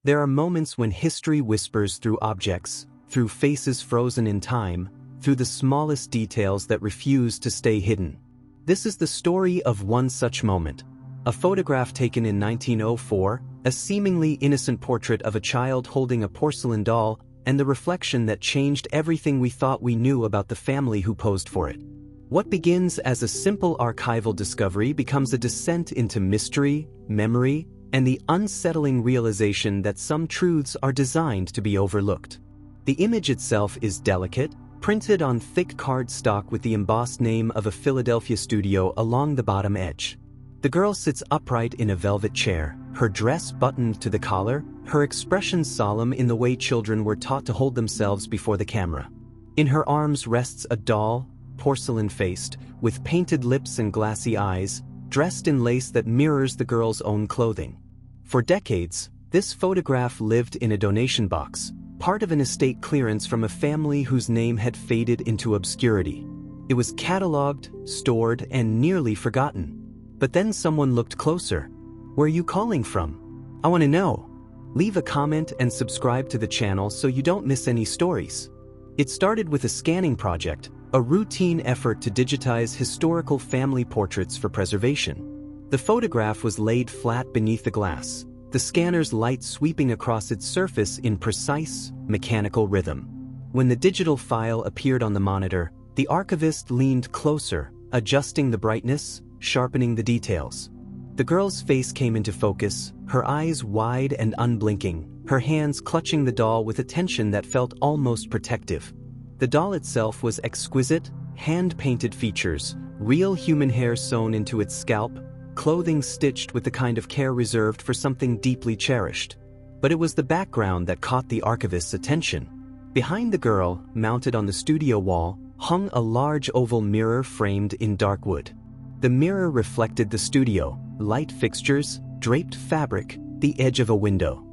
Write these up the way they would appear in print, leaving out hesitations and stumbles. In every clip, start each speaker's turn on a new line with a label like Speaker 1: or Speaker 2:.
Speaker 1: There are moments when history whispers through objects, through faces frozen in time, through the smallest details that refuse to stay hidden. This is the story of one such moment. A photograph taken in 1904, a seemingly innocent portrait of a child holding a porcelain doll, and the reflection that changed everything we thought we knew about the family who posed for it. What begins as a simple archival discovery becomes a descent into mystery, memory, and the unsettling realization that some truths are designed to be overlooked. The image itself is delicate, printed on thick cardstock with the embossed name of a Philadelphia studio along the bottom edge. The girl sits upright in a velvet chair, her dress buttoned to the collar, her expression solemn in the way children were taught to hold themselves before the camera. In her arms rests a doll, porcelain-faced, with painted lips and glassy eyes, dressed in lace that mirrors the girl's own clothing. For decades, this photograph lived in a donation box, part of an estate clearance from a family whose name had faded into obscurity. It was catalogued, stored, and nearly forgotten. But then someone looked closer. "Where are you calling from? I want to know." Leave a comment and subscribe to the channel so you don't miss any stories. It started with a scanning project, a routine effort to digitize historical family portraits for preservation. The photograph was laid flat beneath the glass, the scanner's light sweeping across its surface in precise, mechanical rhythm. When the digital file appeared on the monitor, the archivist leaned closer, adjusting the brightness, sharpening the details. The girl's face came into focus, her eyes wide and unblinking, her hands clutching the doll with a tension that felt almost protective. The doll itself was exquisite, hand-painted features, real human hair sewn into its scalp, clothing stitched with the kind of care reserved for something deeply cherished. But it was the background that caught the archivist's attention. Behind the girl, mounted on the studio wall, hung a large oval mirror framed in dark wood. The mirror reflected the studio, light fixtures, draped fabric, the edge of a window.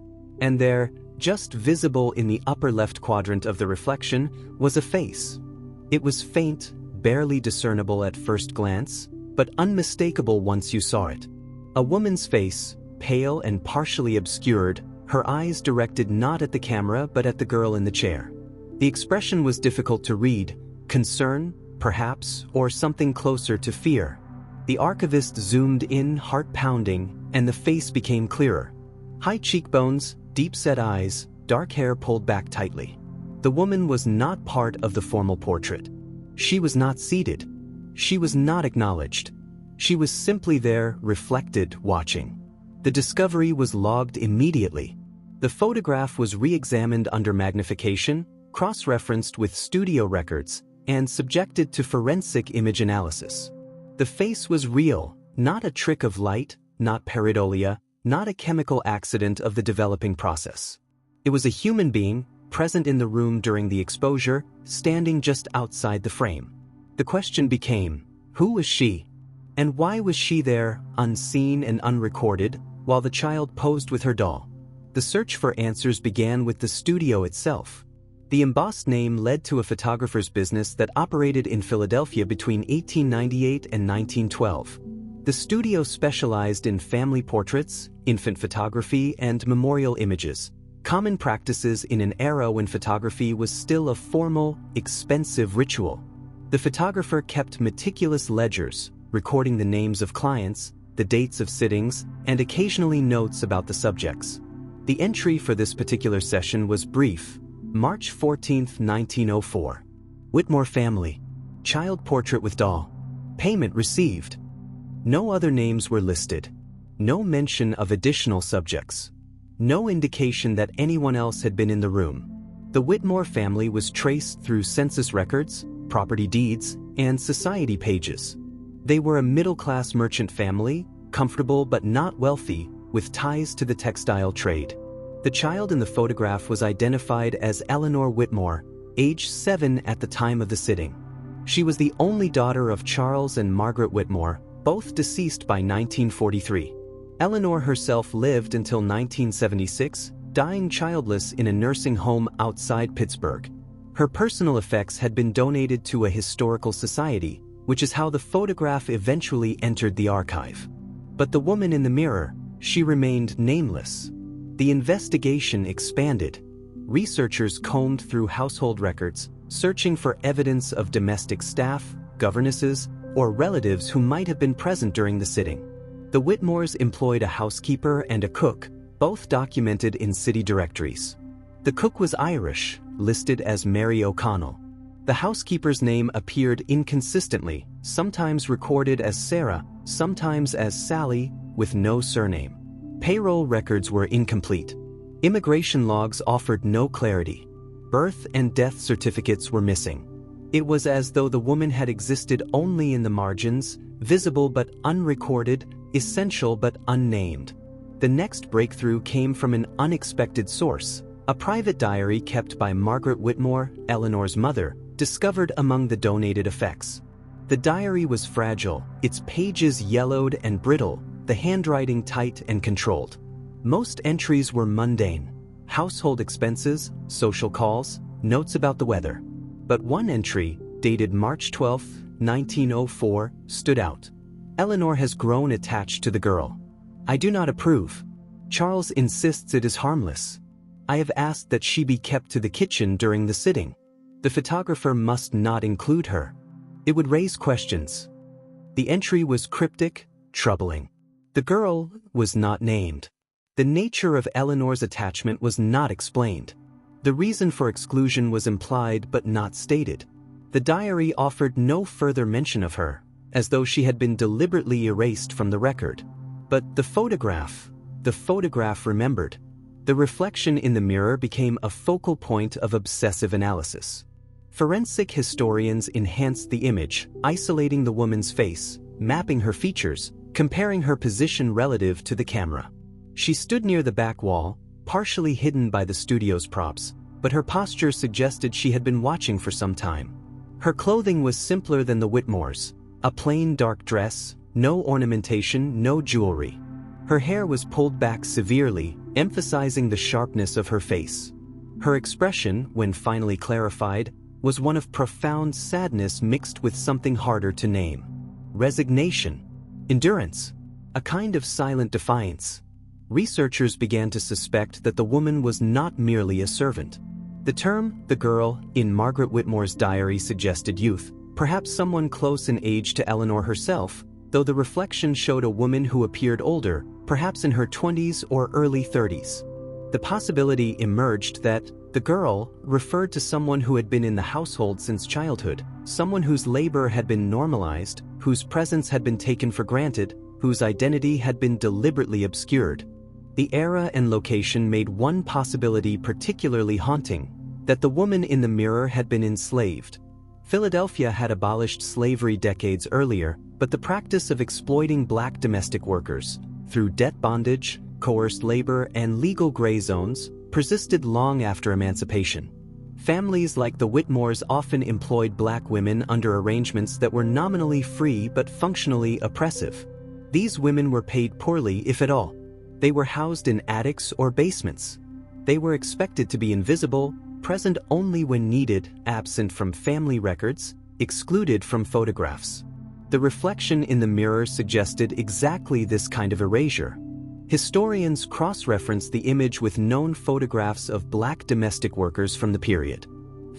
Speaker 1: And there, just visible in the upper left quadrant of the reflection, was a face. It was faint, barely discernible at first glance, but unmistakable once you saw it. A woman's face, pale and partially obscured, her eyes directed not at the camera but at the girl in the chair. The expression was difficult to read, concern, perhaps, or something closer to fear. The archivist zoomed in, heart pounding, and the face became clearer. High cheekbones, deep-set eyes, dark hair pulled back tightly. The woman was not part of the formal portrait. She was not seated. She was not acknowledged. She was simply there, reflected, watching. The discovery was logged immediately. The photograph was re-examined under magnification, cross-referenced with studio records, and subjected to forensic image analysis. The face was real, not a trick of light, not pareidolia, not a chemical accident of the developing process. It was a human being, present in the room during the exposure, standing just outside the frame. The question became, who was she? And why was she there, unseen and unrecorded, while the child posed with her doll? The search for answers began with the studio itself. The embossed name led to a photographer's business that operated in Philadelphia between 1898 and 1912. The studio specialized in family portraits, infant photography, and memorial images, common practices in an era when photography was still a formal, expensive ritual. The photographer kept meticulous ledgers, recording the names of clients, the dates of sittings, and occasionally notes about the subjects. The entry for this particular session was brief: March 14, 1904. Whitmore family. Child portrait with doll. Payment received. No other names were listed. No mention of additional subjects. No indication that anyone else had been in the room. The Whitmore family was traced through census records, property deeds, and society pages. They were a middle-class merchant family, comfortable but not wealthy, with ties to the textile trade. The child in the photograph was identified as Eleanor Whitmore, age 7 at the time of the sitting. She was the only daughter of Charles and Margaret Whitmore, both deceased by 1943. Eleanor herself lived until 1976, dying childless in a nursing home outside Pittsburgh. Her personal effects had been donated to a historical society, which is how the photograph eventually entered the archive. But the woman in the mirror, she remained nameless. The investigation expanded. Researchers combed through household records, searching for evidence of domestic staff, governesses, or relatives who might have been present during the sitting. The Whitmores employed a housekeeper and a cook, both documented in city directories. The cook was Irish, listed as Mary O'Connell. The housekeeper's name appeared inconsistently, sometimes recorded as Sarah, sometimes as Sally, with no surname. Payroll records were incomplete. Immigration logs offered no clarity. Birth and death certificates were missing. It was as though the woman had existed only in the margins, visible but unrecorded, essential but unnamed. The next breakthrough came from an unexpected source. A private diary kept by Margaret Whitmore, Eleanor's mother, discovered among the donated effects. The diary was fragile, its pages yellowed and brittle, the handwriting tight and controlled. Most entries were mundane: household expenses, social calls, notes about the weather. But one entry, dated March 12, 1904, stood out. Eleanor has grown attached to the girl. I do not approve. Charles insists it is harmless. I have asked that she be kept to the kitchen during the sitting. The photographer must not include her. It would raise questions. The entry was cryptic, troubling. The girl was not named. The nature of Eleanor's attachment was not explained. The reason for exclusion was implied but not stated. The diary offered no further mention of her, as though she had been deliberately erased from the record. But the photograph remembered. The reflection in the mirror became a focal point of obsessive analysis. Forensic historians enhanced the image, isolating the woman's face, mapping her features, comparing her position relative to the camera. She stood near the back wall, partially hidden by the studio's props, but her posture suggested she had been watching for some time. Her clothing was simpler than the Whitmores: a plain dark dress, no ornamentation, no jewelry. Her hair was pulled back severely, emphasizing the sharpness of her face. Her expression, when finally clarified, was one of profound sadness mixed with something harder to name. Resignation. Endurance. A kind of silent defiance. Researchers began to suspect that the woman was not merely a servant. The term, the girl, in Margaret Whitmore's diary suggested youth, perhaps someone close in age to Eleanor herself, though the reflection showed a woman who appeared older, perhaps in her 20s or early 30s. The possibility emerged that the girl referred to someone who had been in the household since childhood, someone whose labor had been normalized, whose presence had been taken for granted, whose identity had been deliberately obscured. The era and location made one possibility particularly haunting: that the woman in the mirror had been enslaved. Philadelphia had abolished slavery decades earlier, but the practice of exploiting black domestic workers, through debt bondage, coerced labor, and legal gray zones, persisted long after emancipation. Families like the Whitmores often employed black women under arrangements that were nominally free but functionally oppressive. These women were paid poorly, if at all. They were housed in attics or basements. They were expected to be invisible, present only when needed, absent from family records, excluded from photographs. The reflection in the mirror suggested exactly this kind of erasure. Historians cross-referenced the image with known photographs of black domestic workers from the period.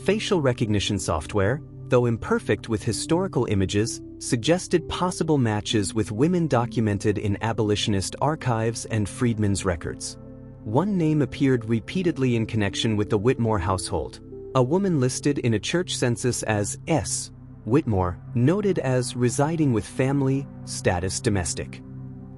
Speaker 1: Facial recognition software, though imperfect with historical images, suggested possible matches with women documented in abolitionist archives and freedmen's records. One name appeared repeatedly in connection with the Whitmore household: a woman listed in a church census as S. Whitmore, noted as residing with family, status domestic.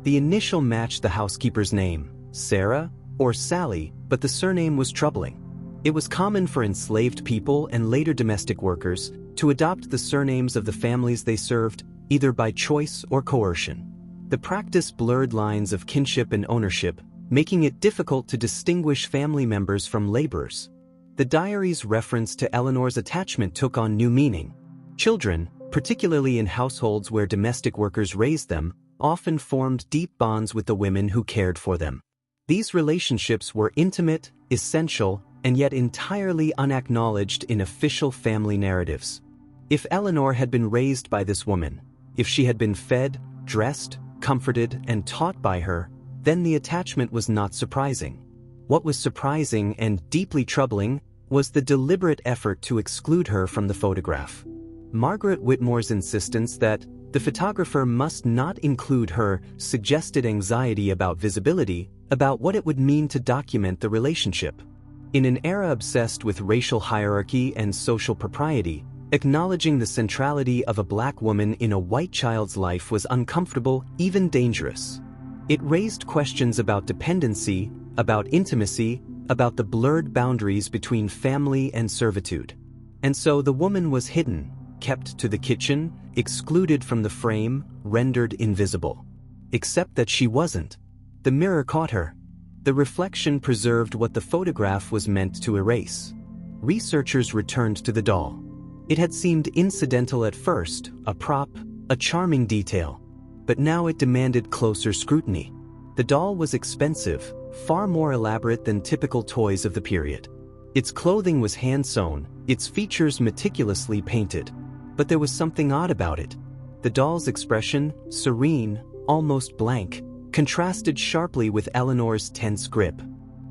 Speaker 1: The initial matched the housekeeper's name, Sarah or Sally, but the surname was troubling. It was common for enslaved people and later domestic workers to adopt the surnames of the families they served, either by choice or coercion. The practice blurred lines of kinship and ownership, making it difficult to distinguish family members from laborers. The diary's reference to Eleanor's attachment took on new meaning. Children, particularly in households where domestic workers raised them, often formed deep bonds with the women who cared for them. These relationships were intimate, essential, and yet entirely unacknowledged in official family narratives. If Eleanor had been raised by this woman, if she had been fed, dressed, comforted, and taught by her, then the attachment was not surprising. What was surprising and deeply troubling was the deliberate effort to exclude her from the photograph. Margaret Whitmore's insistence that the photographer must not include her suggested anxiety about visibility, about what it would mean to document the relationship. In an era obsessed with racial hierarchy and social propriety, acknowledging the centrality of a black woman in a white child's life was uncomfortable, even dangerous. It raised questions about dependency, about intimacy, about the blurred boundaries between family and servitude. And so the woman was hidden, kept to the kitchen, excluded from the frame, rendered invisible. Except that she wasn't. The mirror caught her. The reflection preserved what the photograph was meant to erase. Researchers returned to the doll. It had seemed incidental at first, a prop, a charming detail. But now it demanded closer scrutiny. The doll was expensive, far more elaborate than typical toys of the period. Its clothing was hand-sewn, its features meticulously painted. But there was something odd about it. The doll's expression, serene, almost blank, contrasted sharply with Eleanor's tense grip.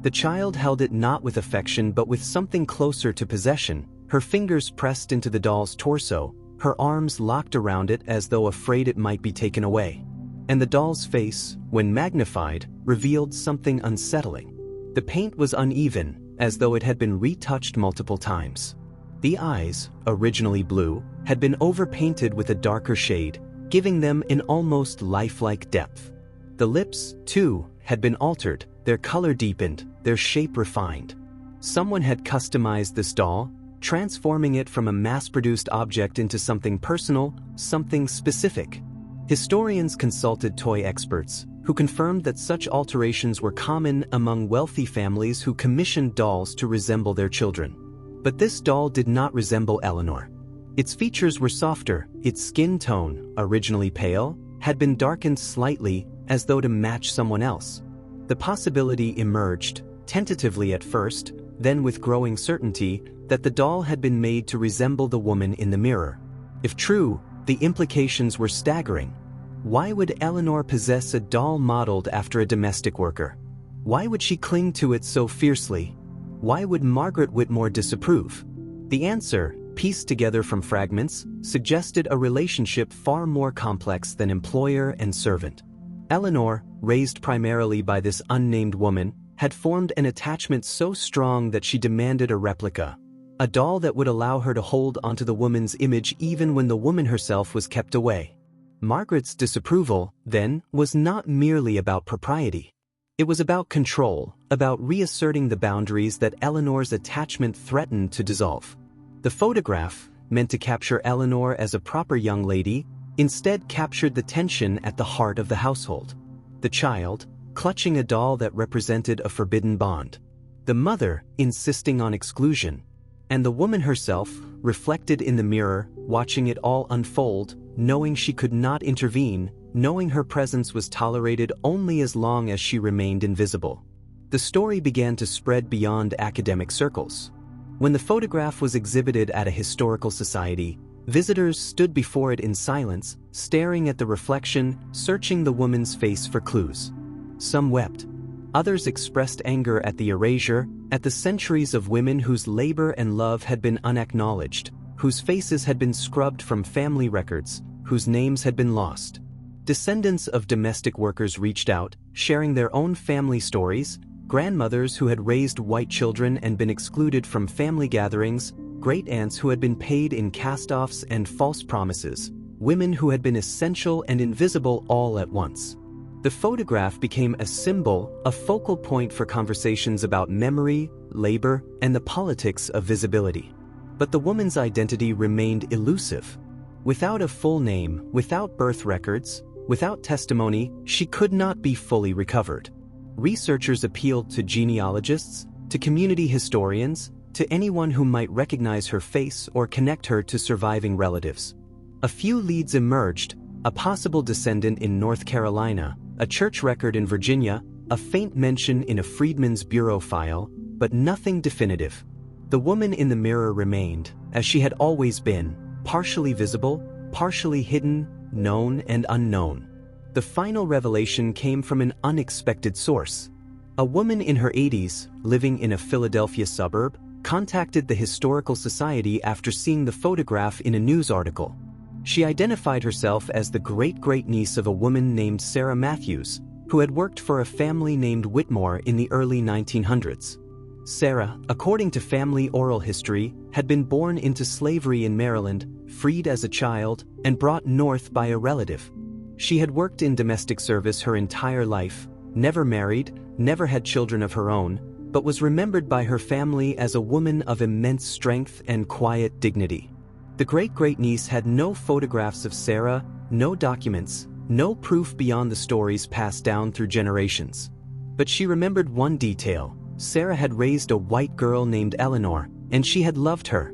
Speaker 1: The child held it not with affection but with something closer to possession, her fingers pressed into the doll's torso, her arms locked around it as though afraid it might be taken away. And the doll's face, when magnified, revealed something unsettling. The paint was uneven, as though it had been retouched multiple times. The eyes, originally blue, had been overpainted with a darker shade, giving them an almost lifelike depth. The lips, too, had been altered, their color deepened, their shape refined. Someone had customized this doll, transforming it from a mass-produced object into something personal, something specific. Historians consulted toy experts, who confirmed that such alterations were common among wealthy families who commissioned dolls to resemble their children. But this doll did not resemble Eleanor. Its features were softer, its skin tone, originally pale, had been darkened slightly as though to match someone else. The possibility emerged, tentatively at first, then with growing certainty, that the doll had been made to resemble the woman in the mirror. If true, the implications were staggering. Why would Eleanor possess a doll modeled after a domestic worker? Why would she cling to it so fiercely? Why would Margaret Whitmore disapprove? The answer, pieced together from fragments, suggested a relationship far more complex than employer and servant. Eleanor, raised primarily by this unnamed woman, had formed an attachment so strong that she demanded a replica, a doll that would allow her to hold onto the woman's image even when the woman herself was kept away. Margaret's disapproval, then, was not merely about propriety. It was about control, about reasserting the boundaries that Eleanor's attachment threatened to dissolve. The photograph, meant to capture Eleanor as a proper young lady, instead captured the tension at the heart of the household. The child, clutching a doll that represented a forbidden bond. The mother, insisting on exclusion. And the woman herself, reflected in the mirror, watching it all unfold, knowing she could not intervene, knowing her presence was tolerated only as long as she remained invisible. The story began to spread beyond academic circles. When the photograph was exhibited at a historical society, visitors stood before it in silence, staring at the reflection, searching the woman's face for clues. Some wept. Others expressed anger at the erasure, at the centuries of women whose labor and love had been unacknowledged, whose faces had been scrubbed from family records, whose names had been lost. Descendants of domestic workers reached out, sharing their own family stories, grandmothers who had raised white children and been excluded from family gatherings, great-aunts who had been paid in cast-offs and false promises, women who had been essential and invisible all at once. The photograph became a symbol, a focal point for conversations about memory, labor, and the politics of visibility. But the woman's identity remained elusive. Without a full name, without birth records, without testimony, she could not be fully recovered. Researchers appealed to genealogists, to community historians, to anyone who might recognize her face or connect her to surviving relatives. A few leads emerged: a possible descendant in North Carolina, a church record in Virginia, a faint mention in a Freedmen's Bureau file, but nothing definitive. The woman in the mirror remained, as she had always been, partially visible, partially hidden, known and unknown. The final revelation came from an unexpected source. A woman in her 80s, living in a Philadelphia suburb, contacted the Historical Society after seeing the photograph in a news article. She identified herself as the great-great-niece of a woman named Sarah Matthews, who had worked for a family named Whitmore in the early 1900s. Sarah, according to family oral history, had been born into slavery in Maryland, freed as a child, and brought north by a relative. She had worked in domestic service her entire life, never married, never had children of her own, but was remembered by her family as a woman of immense strength and quiet dignity. The great-great-niece had no photographs of Sarah, no documents, no proof beyond the stories passed down through generations. But she remembered one detail: Sarah had raised a white girl named Eleanor, and she had loved her.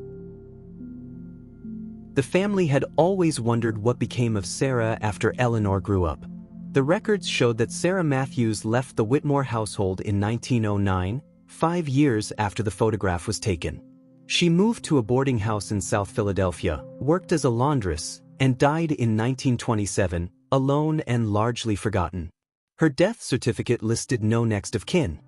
Speaker 1: The family had always wondered what became of Sarah after Eleanor grew up. The records showed that Sarah Matthews left the Whitmore household in 1909, 5 years after the photograph was taken. She moved to a boarding house in South Philadelphia, worked as a laundress, and died in 1927, alone and largely forgotten. Her death certificate listed no next of kin.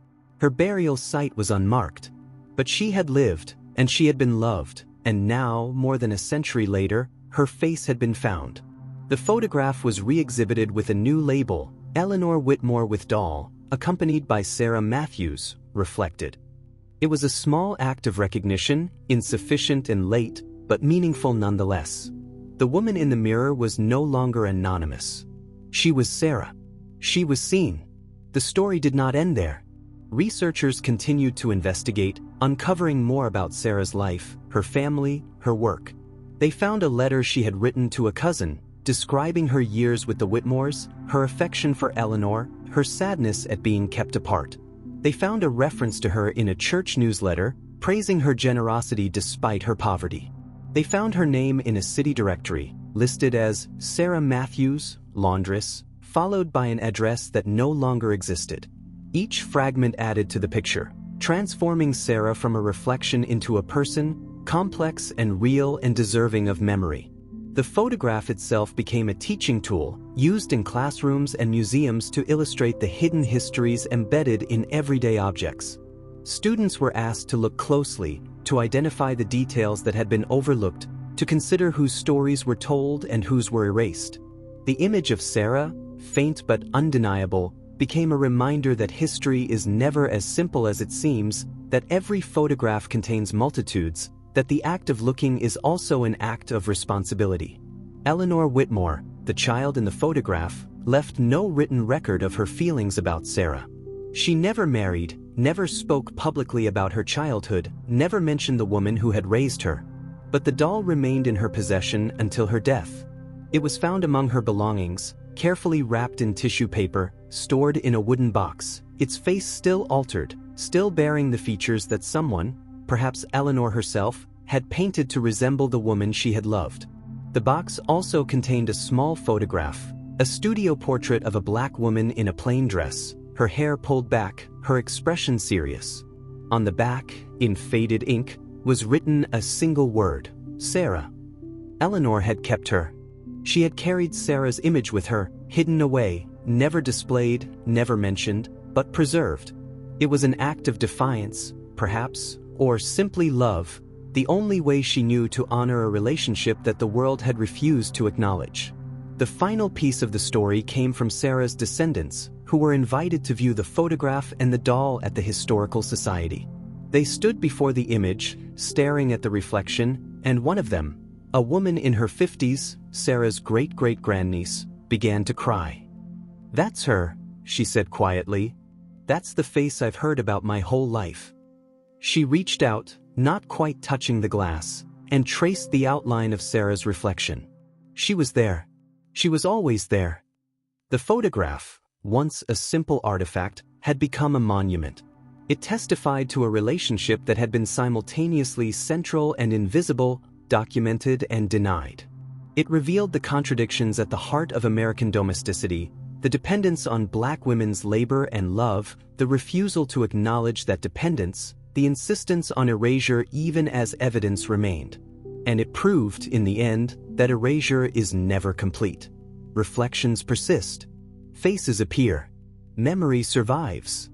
Speaker 1: Her burial site was unmarked. But she had lived, and she had been loved, and now, more than a century later, her face had been found. The photograph was re-exhibited with a new label, Eleanor Whitmore with doll, accompanied by Sarah Matthews, reflected. It was a small act of recognition, insufficient and late, but meaningful nonetheless. The woman in the mirror was no longer anonymous. She was Sarah. She was seen. The story did not end there. Researchers continued to investigate, uncovering more about Sarah's life, her family, her work. They found a letter she had written to a cousin, describing her years with the Whitmores, her affection for Eleanor, her sadness at being kept apart. They found a reference to her in a church newsletter, praising her generosity despite her poverty. They found her name in a city directory, listed as Sarah Matthews, laundress, followed by an address that no longer existed. Each fragment added to the picture, transforming Sarah from a reflection into a person, complex and real and deserving of memory. The photograph itself became a teaching tool, used in classrooms and museums to illustrate the hidden histories embedded in everyday objects. Students were asked to look closely, to identify the details that had been overlooked, to consider whose stories were told and whose were erased. The image of Sarah, faint but undeniable, became a reminder that history is never as simple as it seems, that every photograph contains multitudes, that the act of looking is also an act of responsibility. Eleanor Whitmore, the child in the photograph, left no written record of her feelings about Sarah. She never married, never spoke publicly about her childhood, never mentioned the woman who had raised her. But the doll remained in her possession until her death. It was found among her belongings, carefully wrapped in tissue paper, stored in a wooden box, its face still altered, still bearing the features that someone, perhaps Eleanor herself, had painted to resemble the woman she had loved. The box also contained a small photograph, a studio portrait of a black woman in a plain dress, her hair pulled back, her expression serious. On the back, in faded ink, was written a single word: Sarah. Eleanor had kept her. She had carried Sarah's image with her, hidden away, never displayed, never mentioned, but preserved. It was an act of defiance, perhaps, or simply love, the only way she knew to honor a relationship that the world had refused to acknowledge. The final piece of the story came from Sarah's descendants, who were invited to view the photograph and the doll at the Historical Society. They stood before the image, staring at the reflection, and one of them, a woman in her 50s, Sarah's great-great-grandniece, began to cry. "That's her," she said quietly. "That's the face I've heard about my whole life." She reached out, not quite touching the glass, and traced the outline of Sarah's reflection. She was there. She was always there. The photograph, once a simple artifact, had become a monument. It testified to a relationship that had been simultaneously central and invisible, documented and denied. It revealed the contradictions at the heart of American domesticity, the dependence on black women's labor and love, the refusal to acknowledge that dependence, the insistence on erasure even as evidence remained. And it proved, in the end, that erasure is never complete. Reflections persist. Faces appear. Memory survives.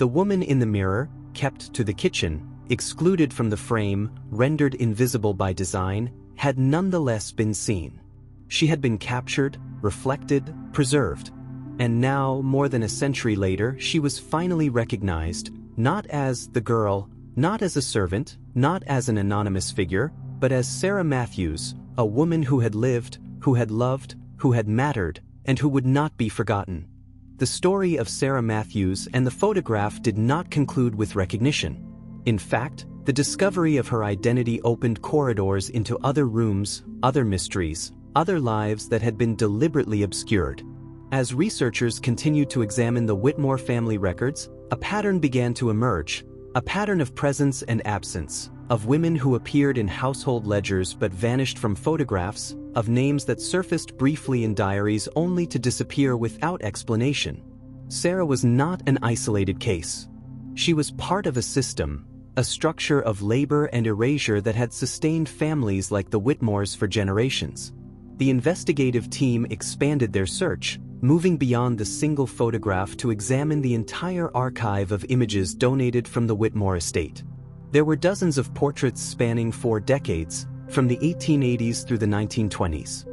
Speaker 1: The woman in the mirror, kept to the kitchen, excluded from the frame, rendered invisible by design, had nonetheless been seen. She had been captured, reflected, preserved. And now, more than a century later, she was finally recognized, not as the girl, not as a servant, not as an anonymous figure, but as Sarah Matthews, a woman who had lived, who had loved, who had mattered, and who would not be forgotten. The story of Sarah Matthews and the photograph did not conclude with recognition. In fact, the discovery of her identity opened corridors into other rooms, other mysteries, other lives that had been deliberately obscured. As researchers continued to examine the Whitmore family records, a pattern began to emerge, a pattern of presence and absence, of women who appeared in household ledgers but vanished from photographs, of names that surfaced briefly in diaries only to disappear without explanation. Sarah was not an isolated case. She was part of a system, a structure of labor and erasure that had sustained families like the Whitmores for generations. The investigative team expanded their search, moving beyond the single photograph to examine the entire archive of images donated from the Whitmore estate. There were dozens of portraits spanning 4 decades, from the 1880s through the 1920s.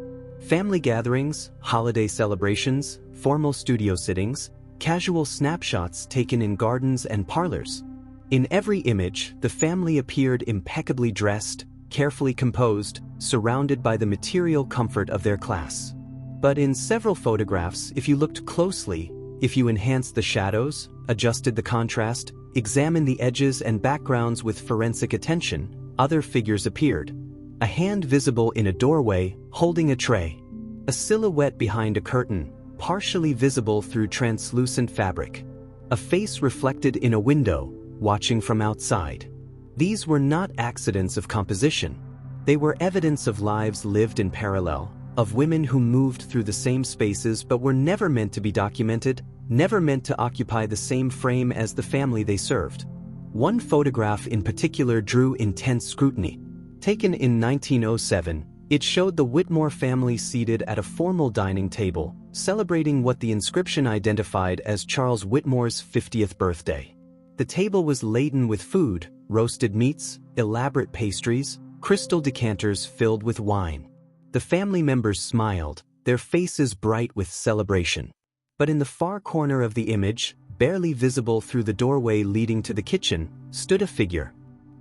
Speaker 1: Family gatherings, holiday celebrations, formal studio sittings, casual snapshots taken in gardens and parlors. In every image, the family appeared impeccably dressed, carefully composed, surrounded by the material comfort of their class. But in several photographs, if you looked closely, if you enhanced the shadows, adjusted the contrast, examined the edges and backgrounds with forensic attention, other figures appeared. A hand visible in a doorway, holding a tray. A silhouette behind a curtain, partially visible through translucent fabric. A face reflected in a window, watching from outside. These were not accidents of composition. They were evidence of lives lived in parallel, of women who moved through the same spaces but were never meant to be documented, never meant to occupy the same frame as the family they served. One photograph in particular drew intense scrutiny. Taken in 1907, it showed the Whitmore family seated at a formal dining table, celebrating what the inscription identified as Charles Whitmore's 50th birthday. The table was laden with food, roasted meats, elaborate pastries, crystal decanters filled with wine. The family members smiled, their faces bright with celebration. But in the far corner of the image, barely visible through the doorway leading to the kitchen, stood a figure.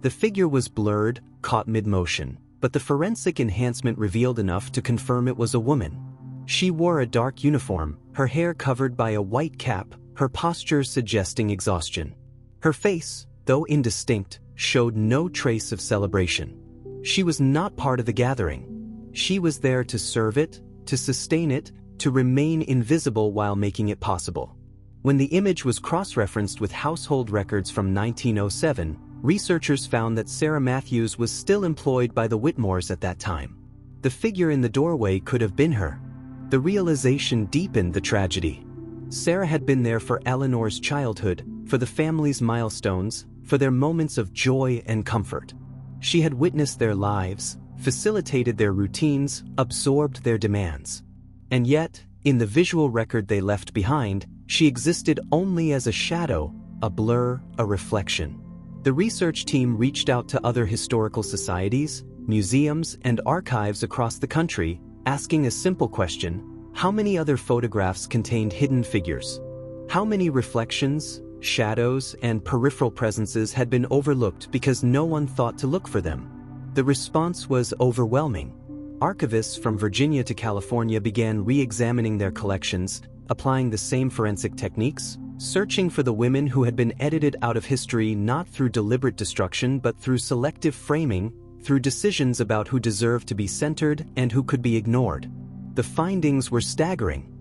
Speaker 1: The figure was blurred, caught mid-motion, but the forensic enhancement revealed enough to confirm it was a woman. She wore a dark uniform, her hair covered by a white cap, her posture suggesting exhaustion. Her face, though indistinct, showed no trace of celebration. She was not part of the gathering. She was there to serve it, to sustain it, to remain invisible while making it possible. When the image was cross-referenced with household records from 1907, researchers found that Sarah Matthews was still employed by the Whitmores at that time. The figure in the doorway could have been her. The realization deepened the tragedy. Sarah had been there for Eleanor's childhood, for the family's milestones, for their moments of joy and comfort. She had witnessed their lives, facilitated their routines, absorbed their demands. And yet, in the visual record they left behind, she existed only as a shadow, a blur, a reflection. The research team reached out to other historical societies, museums, and archives across the country, asking a simple question: how many other photographs contained hidden figures? How many reflections, shadows, and peripheral presences had been overlooked because no one thought to look for them? The response was overwhelming. Archivists from Virginia to California began re-examining their collections, applying the same forensic techniques, searching for the women who had been edited out of history not through deliberate destruction but through selective framing, through decisions about who deserved to be centered and who could be ignored. The findings were staggering.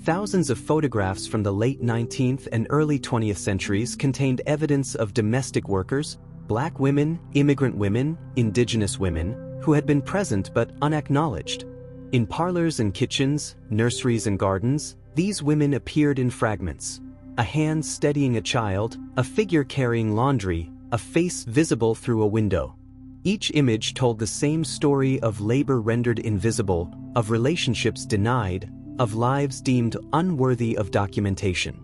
Speaker 1: Thousands of photographs from the late 19th and early 20th centuries contained evidence of domestic workers, Black women, immigrant women, indigenous women, who had been present but unacknowledged. In parlors and kitchens, nurseries and gardens, these women appeared in fragments. A hand steadying a child, a figure carrying laundry, a face visible through a window. Each image told the same story of labor rendered invisible, of relationships denied, of lives deemed unworthy of documentation.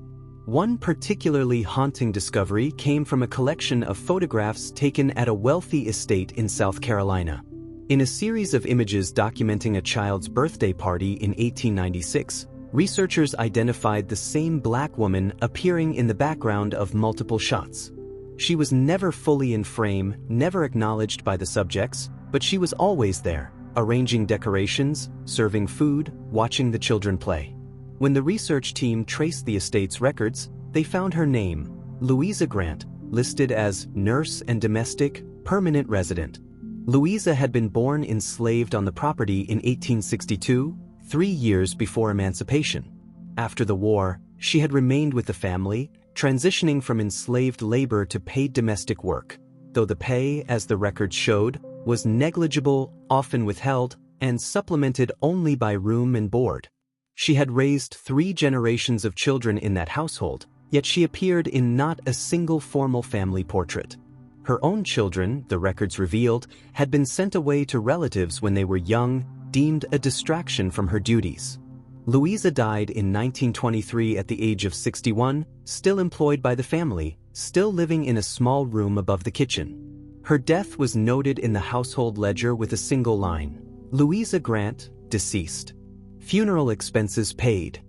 Speaker 1: One particularly haunting discovery came from a collection of photographs taken at a wealthy estate in South Carolina. In a series of images documenting a child's birthday party in 1896, researchers identified the same black woman appearing in the background of multiple shots. She was never fully in frame, never acknowledged by the subjects, but she was always there, arranging decorations, serving food, watching the children play. When the research team traced the estate's records, they found her name, Louisa Grant, listed as nurse and domestic, permanent resident. Louisa had been born enslaved on the property in 1862, 3 years before emancipation. After the war, she had remained with the family, transitioning from enslaved labor to paid domestic work, though the pay, as the records showed, was negligible, often withheld, and supplemented only by room and board. She had raised 3 generations of children in that household, yet she appeared in not a single formal family portrait. Her own children, the records revealed, had been sent away to relatives when they were young, deemed a distraction from her duties. Louisa died in 1923 at the age of 61, still employed by the family, still living in a small room above the kitchen. Her death was noted in the household ledger with a single line: Louisa Grant, deceased. Funeral expenses paid.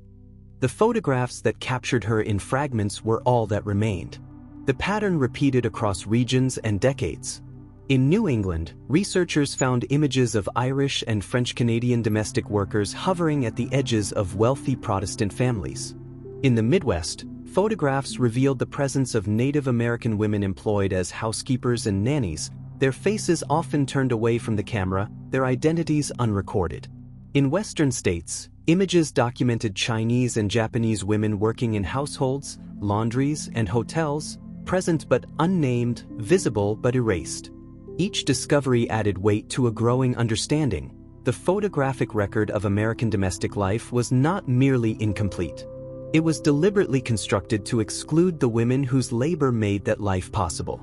Speaker 1: The photographs that captured her in fragments were all that remained. The pattern repeated across regions and decades. In New England, researchers found images of Irish and French-Canadian domestic workers hovering at the edges of wealthy Protestant families. In the Midwest, photographs revealed the presence of Native American women employed as housekeepers and nannies, their faces often turned away from the camera, their identities unrecorded. In Western states, images documented Chinese and Japanese women working in households, laundries, and hotels, present but unnamed, visible but erased. Each discovery added weight to a growing understanding. The photographic record of American domestic life was not merely incomplete. It was deliberately constructed to exclude the women whose labor made that life possible.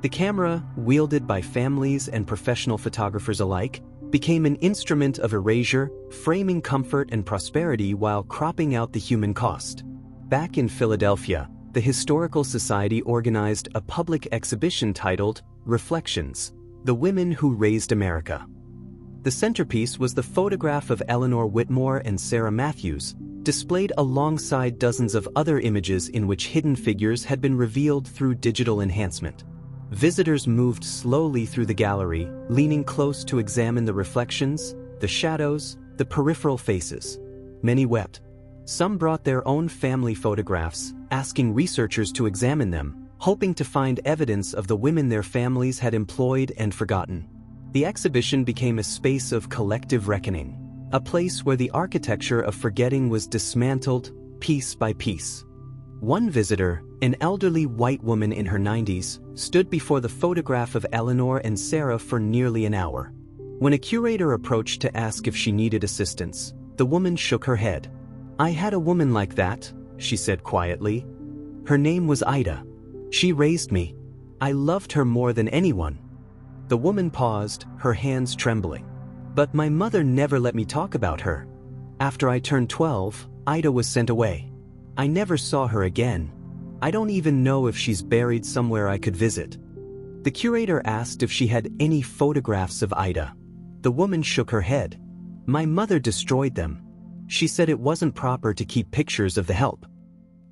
Speaker 1: The camera, wielded by families and professional photographers alike, became an instrument of erasure, framing comfort and prosperity while cropping out the human cost. Back in Philadelphia, the Historical Society organized a public exhibition titled Reflections: The Women Who Raised America. The centerpiece was the photograph of Eleanor Whitmore and Sarah Matthews, displayed alongside dozens of other images in which hidden figures had been revealed through digital enhancement. Visitors moved slowly through the gallery, leaning close to examine the reflections, the shadows, the peripheral faces. Many wept. Some brought their own family photographs, asking researchers to examine them, hoping to find evidence of the women their families had employed and forgotten. The exhibition became a space of collective reckoning, a place where the architecture of forgetting was dismantled, piece by piece. One visitor, an elderly white woman in her 90s, stood before the photograph of Eleanor and Sarah for nearly an hour. When a curator approached to ask if she needed assistance, the woman shook her head. "I had a woman like that," she said quietly. "Her name was Ida. She raised me. I loved her more than anyone." The woman paused, her hands trembling. "But my mother never let me talk about her. After I turned 12, Ida was sent away. I never saw her again. I don't even know if she's buried somewhere I could visit." The curator asked if she had any photographs of Ida. The woman shook her head. "My mother destroyed them. She said it wasn't proper to keep pictures of the help."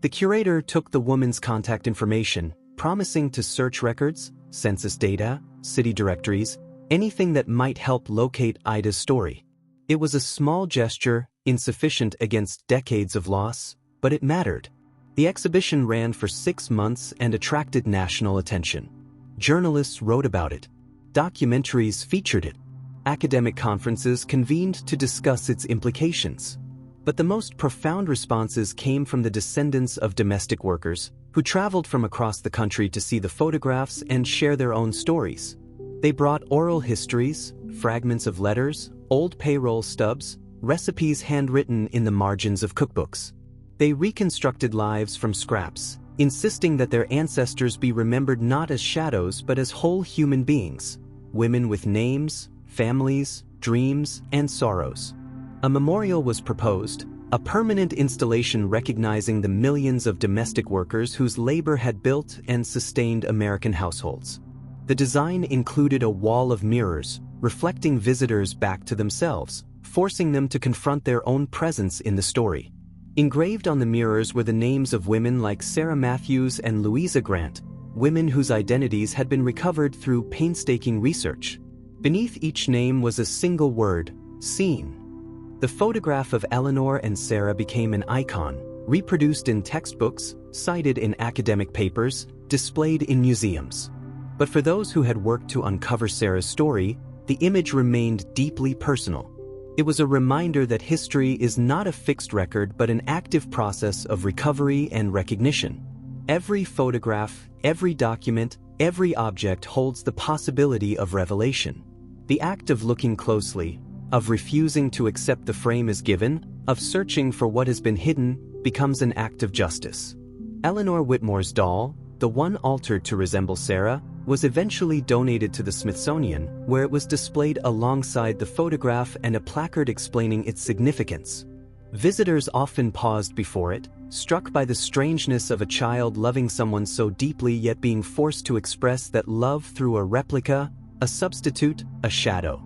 Speaker 1: The curator took the woman's contact information, promising to search records, census data, city directories, anything that might help locate Ida's story. It was a small gesture, insufficient against decades of loss, but it mattered. The exhibition ran for 6 months and attracted national attention. Journalists wrote about it. Documentaries featured it. Academic conferences convened to discuss its implications. But the most profound responses came from the descendants of domestic workers, who traveled from across the country to see the photographs and share their own stories. They brought oral histories, fragments of letters, old payroll stubs, recipes handwritten in the margins of cookbooks. They reconstructed lives from scraps, insisting that their ancestors be remembered not as shadows but as whole human beings, women with names, families, dreams, and sorrows. A memorial was proposed, a permanent installation recognizing the millions of domestic workers whose labor had built and sustained American households. The design included a wall of mirrors, reflecting visitors back to themselves, forcing them to confront their own presence in the story. Engraved on the mirrors were the names of women like Sarah Matthews and Louisa Grant, women whose identities had been recovered through painstaking research. Beneath each name was a single word, seen. The photograph of Eleanor and Sarah became an icon, reproduced in textbooks, cited in academic papers, displayed in museums. But for those who had worked to uncover Sarah's story, the image remained deeply personal. It was a reminder that history is not a fixed record but an active process of recovery and recognition. Every photograph, every document, every object holds the possibility of revelation. The act of looking closely, of refusing to accept the frame as given, of searching for what has been hidden, becomes an act of justice. Eleanor Whitmore's doll, the one altered to resemble Sarah, was eventually donated to the Smithsonian, where it was displayed alongside the photograph and a placard explaining its significance. Visitors often paused before it, struck by the strangeness of a child loving someone so deeply yet being forced to express that love through a replica, a substitute, a shadow.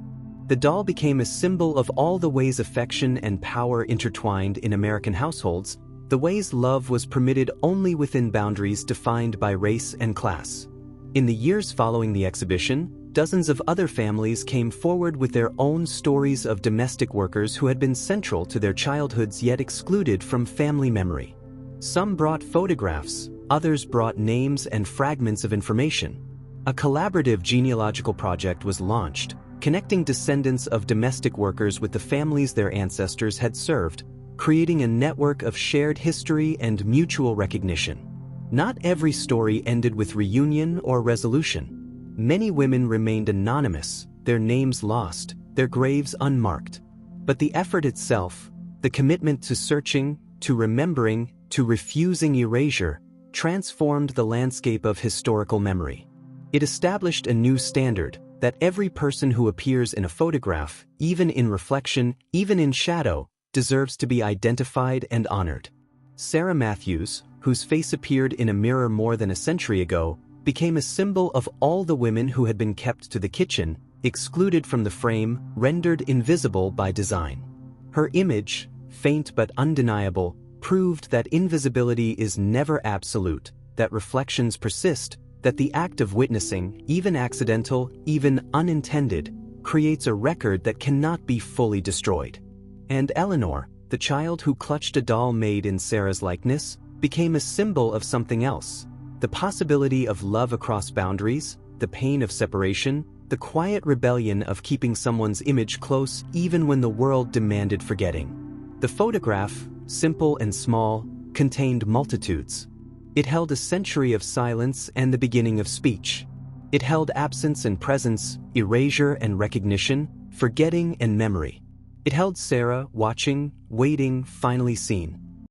Speaker 1: The doll became a symbol of all the ways affection and power intertwined in American households, the ways love was permitted only within boundaries defined by race and class. In the years following the exhibition, dozens of other families came forward with their own stories of domestic workers who had been central to their childhoods yet excluded from family memory. Some brought photographs, others brought names and fragments of information. A collaborative genealogical project was launched, connecting descendants of domestic workers with the families their ancestors had served, creating a network of shared history and mutual recognition. Not every story ended with reunion or resolution. Many women remained anonymous, their names lost, their graves unmarked. But the effort itself, the commitment to searching, to remembering, to refusing erasure, transformed the landscape of historical memory. It established a new standard, that every person who appears in a photograph, even in reflection, even in shadow, deserves to be identified and honored. Sarah Matthews, whose face appeared in a mirror more than a century ago, became a symbol of all the women who had been kept to the kitchen, excluded from the frame, rendered invisible by design. Her image, faint but undeniable, proved that invisibility is never absolute, that reflections persist, that the act of witnessing, even accidental, even unintended, creates a record that cannot be fully destroyed. And Eleanor, the child who clutched a doll made in Sarah's likeness, became a symbol of something else: the possibility of love across boundaries, the pain of separation, the quiet rebellion of keeping someone's image close even when the world demanded forgetting. The photograph, simple and small, contained multitudes. It held a century of silence and the beginning of speech. It held absence and presence, erasure and recognition, forgetting and memory. It held Sarah, watching, waiting, finally seen.